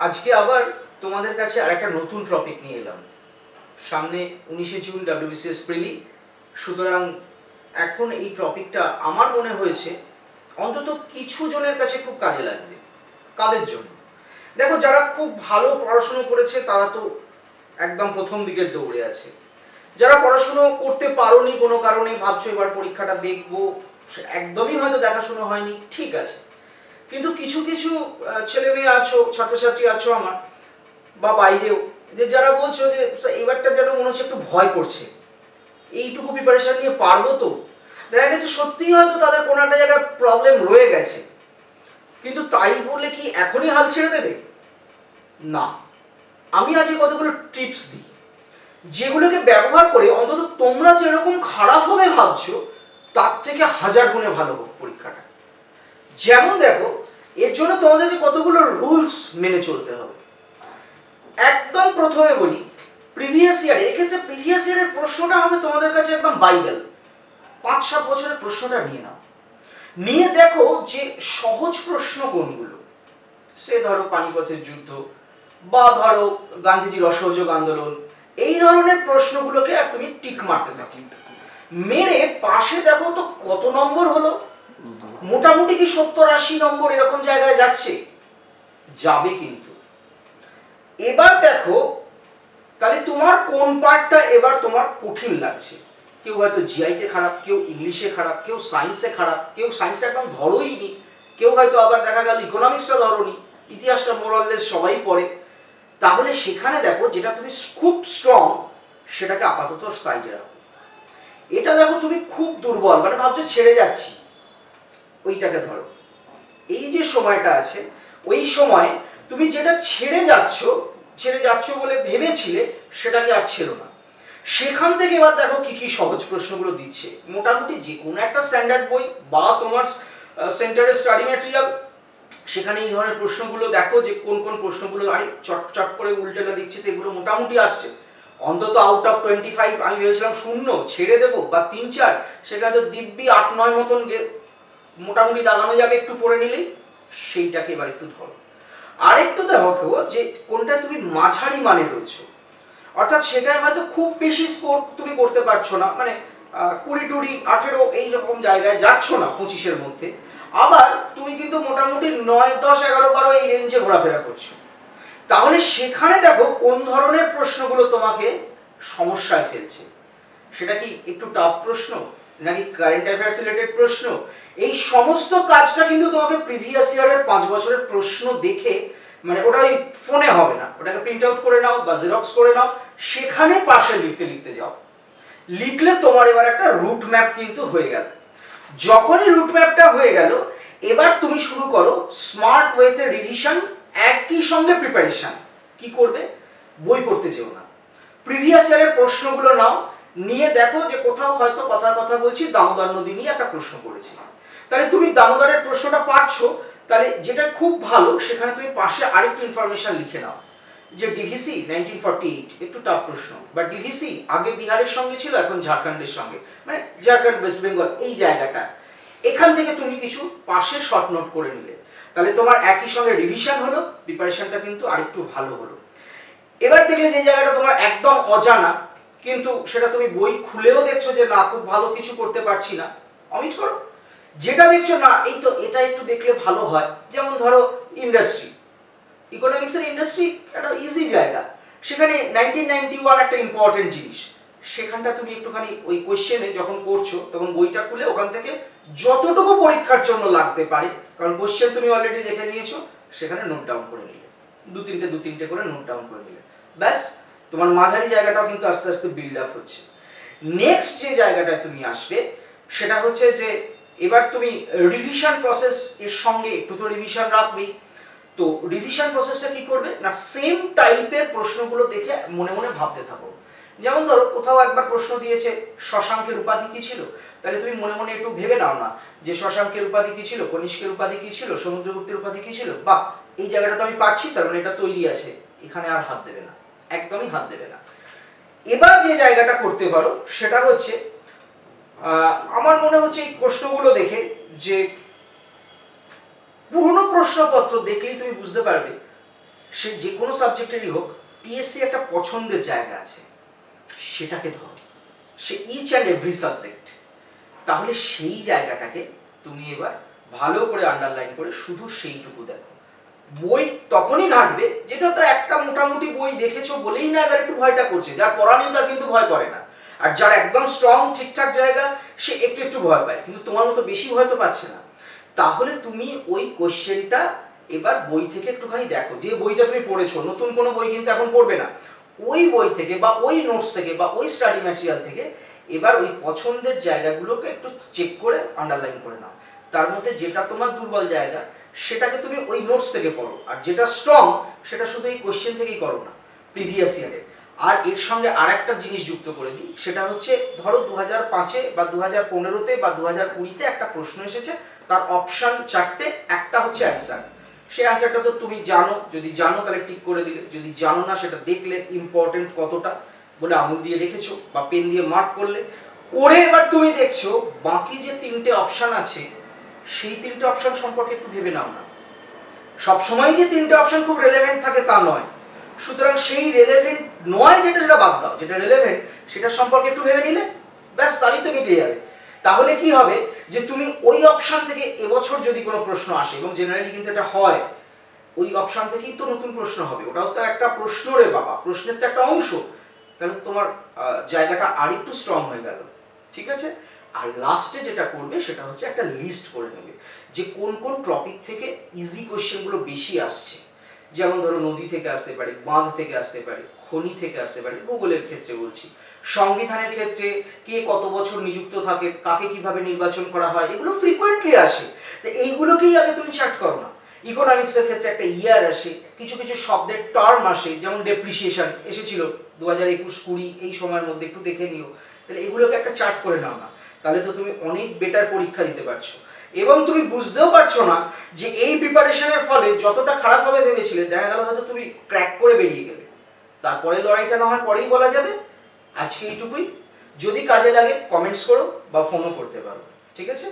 আজকে আবার তোমাদের কাছে আরেকটা নতুন টপিক নিয়ে এলাম। সামনে 19শে জুন WBCS প্রিলি, সুতরাং এখন এই টপিকটা আমার মনে হয়েছে অন্তত কিছু জনের কাছে খুব কাজে লাগবে। কাদের জন্য? দেখো, যারা খুব ভালো পড়াশুনো করেছে তারা তো একদম প্রথম দিকের দৌড়ে আছে। যারা পড়াশুনো করতে পারোনি কোনো কারণে, ভাবছো এবার পরীক্ষাটা দেখবো, একদমই হয়তো দেখাশোনা হয়নি, ঠিক আছে। কিন্তু কিছু কিছু ছেলে মেয়ে আছো, ছাত্রছাত্রী আছো আমার বা বাইরেও, যে যারা বলছো যে এবারটা যেন মনে হচ্ছে একটু ভয় করছে, এইটুকু প্রিপারেশন নিয়ে পারবো তো। দেখা গেছে সত্যিই হয়তো তাদের কোনো একটা জায়গায় প্রবলেম রয়ে গেছে, কিন্তু তাই বলে কি এখনই হাল ছেড়ে দেবে? না, আমি আজকে কতগুলো টিপস দিই যেগুলোকে ব্যবহার করে অন্তত তোমরা যেরকম খারাপ হবে ভাবছো তার থেকে 1000 গুণে ভালো হোক পরীক্ষাটা। যেমন দেখো, এর জন্য তোমাদেরকে কতগুলো রুলস মেনে চলতে হবে। একদম প্রথমে বলি, প্রিভিয়াস ইয়ারে, এক্ষেত্রে প্রিভিয়াস ইয়ারের প্রশ্নটা হবে তোমাদের কাছে একদম বাইবেল। 5-7 বছরের প্রশ্নটা নিয়ে নাও, নিয়ে দেখো যে সহজ প্রশ্ন কোনগুলো। সে ধরো পানিপথের যুদ্ধ, বা ধরো গান্ধীজির অসহযোগ আন্দোলন, এই ধরনের প্রশ্নগুলোকে তুমি টিক মারতে থাকি। মেরে পাশে দেখো তো কত নম্বর হলো, মোটামুটি কি 70-80 নম্বর এরকম জায়গায় যাচ্ছে, যাবে কিন্তু। এবার দেখো তাহলে তোমার কোন পার্টটা এবার তোমার কঠিন লাগছে। কেউ হয়তো জিআইতে খারাপ, কেউ ইংলিশে খারাপ, কেউ সায়েন্সে খারাপ, কেউ সায়েন্সটা একদম ধরোই নি, কেউ হয়তো আবার দেখা গেল ইকোনমিক্সটা ধরোনি, ইতিহাসটা মোরাললেস সবাই পড়ে। তাহলে সেখানে দেখো যেটা তুমি খুব স্ট্রং সেটাকে আপাতত সাইডে রাখো। এটা দেখো তুমি খুব দুর্বল, মানে ভাবছো ছেড়ে যাচ্ছি, ওইটাকে ধরো। এই যে সময়টা আছে, ওই সময় তুমি যেটা ছেড়ে যাচ্ছ বলে ভেবেছিলে সেটাকে আর ছেড়ো না। সেখান থেকে এবার দেখো কি কি সহজ প্রশ্নগুলো দিচ্ছে। মোটামুটি যে কোনো একটা স্ট্যান্ডার্ড বই বা তোমার সেন্টারের স্টাডি ম্যাটেরিয়াল, সেখানে এই ধরনের প্রশ্নগুলো দেখো যে কোন কোন প্রশ্নগুলো আরে চট চট করে উল্টে না দিচ্ছে, তো এগুলো মোটামুটি আসছে। অন্তত আউট অফ 25 আমি ভেবেছিলাম 0 ছেড়ে দেবো বা 3-4, সেখানে তো দিব্যি 8-9 মতন মোটামুটি দাগানো যাবে একটু পড়ে নিলেই। সেইটাকে এবার একটু ধরো। আর একটু দেখো যে কোনটা তুমি মাঝারি মানে রয়েছো, অর্থাৎ সেটাই হয়তো খুব বেশি স্কোর তুমি করতে পারছো না, মানে 20-18 এইরকম জায়গায় যাচ্ছ না 25-এর মধ্যে। আবার তুমি কিন্তু মোটামুটি 9-10-11-12 এই রেঞ্জে ঘোরাফেরা করছো। তাহলে সেখানে দেখো কোন ধরনের প্রশ্নগুলো তোমাকে সমস্যায় ফেলছে। সেটা কি একটু টাফ প্রশ্ন, নাকি কারেন্ট অ্যাফেয়ার্স রিলেটেড প্রশ্ন? এই সমস্ত কাজটা কিন্তু তোমাকে প্রিভিয়াস ইয়ারের 5 বছরের প্রশ্ন দেখে, মানে ওটা ওই ফোনে হবে না, ওটাকে প্রিন্ট আউট করে নাও বা জেরক্স করে নাও, সেখানে পাশে লিখতে যাও। লিখলে তোমার এবার একটা রুট ম্যাপ কিন্তু হয়ে গেল। যখনই রুট ম্যাপটা হয়ে গেল, এবার তুমি শুরু করো স্মার্ট ওয়েতে রিভিশন, একই সঙ্গে প্রিপারেশন। কি করবে? বই পড়তে যেও না, প্রিভিয়াস ইয়ারের প্রশ্নগুলো নাও, নিয়ে দেখো যে কোথাও হয়তো কথা বলছি দামোদর নদী নিয়ে একটা প্রশ্ন করেছি, তাহলে তুমি দামোদরের প্রশ্নটা পারছো, তাহলে যেটা খুব ভালো সেখানে তুমি পাশে আরেকটু ইনফরমেশন লিখে নাও যে ডিভিসি 1948, একটু টাফ প্রশ্ন, বা ডিভিসি আগে বিহারের সঙ্গে ছিল এখন ঝাড়খণ্ডের সঙ্গে, মানে ঝাড়খণ্ড ওয়েস্ট বেঙ্গল এই জায়গাটা, এখান থেকে তুমি কিছু পাশে শর্ট নোট করে নিলে, তাহলে তোমার একই সঙ্গে রিভিশন হলো, প্রিপারেশনটা কিন্তু আরেকটু ভালো হলো। এবার দেখলে যে জায়গাটা তোমার একদম অজানা, কিন্তু সেটা তুমি বই খুলেও দেখছো যে না খুব ভালো কিছু করতে পারছি না, অমিট করো। যেটা দেখছো না এই তো এটা একটু দেখলে ভালো হয়, যেমন ধরো ইন্ডাস্ট্রি, ইকোনমিক্সের ইন্ডাস্ট্রি একটা ইজি জায়গা, সেখানে 1991 একটা ইম্পর্টেন্ট জিনিস, সেখানটা তুমি একটুখানি ওই কোশ্চেনে যখন করছো তখন বইটা খুলে ওখান থেকে যতটুকু পরীক্ষার জন্য লাগতে পারে, কারণ কোশ্চেন তুমি অলরেডি দেখে নিয়েছো, সেখানে নোট ডাউন করে নিলে, দু তিনটে করে নোট ডাউন করে নিলে, ব্যাস তোমার মাঝারি জায়গাটাও কিন্তু আস্তে আস্তে বিল্ড আপ হচ্ছে। নেক্সট যে জায়গাটায় তুমি আসবে সেটা হচ্ছে যে এবার তুমি রিভিশন প্রসেস এর সঙ্গে একটু তো রিভিশন রাখবেই। তো রিভিশন প্রসেসটা কি করবে না, সেম টাইপের প্রশ্নগুলো দেখে মনে মনে ভাবতে থাকো। যেমন ধরো কোথাও একবার প্রশ্ন দিয়েছে শশাঙ্কের উপাধি কি ছিল, তাহলে তুমি মনে মনে একটু ভেবে নাও না যে শশাঙ্কের উপাধি কি ছিল, কনিষ্কের উপাধি কি ছিল, সমুদ্রগুপ্তের উপাধি কি ছিল, বা এই জায়গাটা তো আমি পারছি, তার মানে এটা তৈরি আছে, এখানে আর হাত দেবে না, একদমই হাত দেবে না। এবার যে জায়গাটা করতে পারো সেটা হচ্ছে আমার মনে হচ্ছে এই প্রশ্নগুলো দেখে যে পুরনো প্রশ্নপত্র দেখলেই তুমি বুঝতে পারবে সে যে কোনো সাবজেক্টেরই হোক, পিএসসি একটা পছন্দের জায়গা আছে, সেটাকে ধরো, সে ইচ অ্যান্ড এভরি সাবজেক্ট। তাহলে সেই জায়গাটাকে তুমি এবার ভালো করে আন্ডারলাইন করে শুধু সেইটুকু দেখো। বই তখনই ঘাটবে যেটা তো একটা মোটামুটি বই দেখেছো বলেই না এবার একটু ভয়টা করছে, যার পড়া নেই তার কিন্তু ভয় করে না, আর যার একদম স্ট্রং ঠিকঠাক জায়গা সে একটু একটু ভয় পায়, কিন্তু তোমার মতো বেশি ভয় তো পাচ্ছে না। তাহলে তুমি ওই কোশ্চেনটা এবার বই থেকে একটুখানি দেখো, যে বইটা তুমি পড়েছো, নতুন কোনো বই কিন্তু এখন পড়বে না, ওই বই থেকে বা ওই নোটস থেকে বা ওই স্টাডি ম্যাটেরিয়াল থেকে এবার ওই পছন্দের জায়গাগুলোকে একটু চেক করে আন্ডারলাইন করে নাও। তার মধ্যে যেটা তোমার দুর্বল জায়গা সেটাকে তুমি ওই নোটস থেকে পড়ো, আর যেটা স্ট্রং সেটা শুধু এই কোশ্চেন থেকেই করো না প্রিভিয়াস ইয়ারে। আর এর সঙ্গে আর একটা জিনিস যুক্ত করে দিই, সেটা হচ্ছে ধরো 2005-এ বা 2015-তে বা 2020-তে একটা প্রশ্ন এসেছে, তার অপশন 4টে, একটা হচ্ছে অ্যান্সার। সেই অ্যান্সারটা তো তুমি জানো, যদি জানো তাহলে টিক করে দিলে, যদি জানো না সেটা দেখলে ইম্পর্টেন্ট কতটা বলে আঙুল দিয়ে রেখেছো বা পেন দিয়ে মার্ক করলে। করে এবার তুমি দেখছো বাকি যে 3টে অপশন আছে সেই 3টে অপশন সম্পর্কে একটু ভেবে নাও না। সবসময় যে 3টে অপশন খুব রেলেভেন্ট থাকে তা নয়, সুতরাং সেই রেলেভেন্ট নয় যেটা বাদ দাও, যেটা রেলেভেন্ট সেটা সম্পর্কে একটু ভেবে নিলে ব্যাস, তারই তো মিটে যাবে। তাহলে কি হবে যে তুমি ওই অপশন থেকে এবছর যদি কোনো প্রশ্ন আসে, এবং জেনারেলি কিন্তু এটা হয়, ওই অপশন থেকেই তো নতুন প্রশ্ন হবে, ওটাও তো একটা প্রশ্ন রে বাবা, প্রশ্নের তো একটা অংশ, তাহলে তো তোমার জায়গাটা আর একটু স্ট্রং হয়ে গেল। ঠিক আছে? আর লাস্টে যেটা করবে সেটা হচ্ছে একটা লিস্ট করে নেবে যে কোন কোন টপিক থেকে ইজি কোশ্চেনগুলো বেশি আসছে। যেমন ধরো নদী থেকে আসতে পারে, বাঁধ থেকে আসতে পারে, খনি থেকে আসতে পারে, ভূগোলের ক্ষেত্রে বলছি, সংবিধানের ক্ষেত্রে কে কত বছর নিযুক্ত থাকে, কাকে কিভাবে নির্বাচন করা হয়, এগুলো ফ্রিকোয়েন্টলি আসে, তো এইগুলোকেই আগে তুমি চার্ট করো না। ইকোনমিক্সের ক্ষেত্রে একটা ইয়ার আসে, কিছু কিছু শব্দের টার্ম আসে, যেমন ডেপ্রিসিয়েশন এসেছিল 2021-20 এই সময়ের মধ্যে, একটু দেখে নিও। তাহলে এগুলোকে একটা চার্ট করে নাও না, তাহলে তো তুমি অনেক বেটার পরীক্ষা দিতে পারছো। এবং তুমি বুঝতেও পারছো না যে এই প্রিপারেশনের ফলে যতটা খারাপভাবে ভেবেছিলে, দেখা গেল হয়তো তুমি ক্র্যাক করে বেরিয়ে গেলে। তারপরে লড়াইটা না হয় পরেই বলা যাবে। আজকে এইটুকুই, যদি কাজে লাগে কমেন্টস করো বা ফোনও করতে পারো। ঠিক আছে?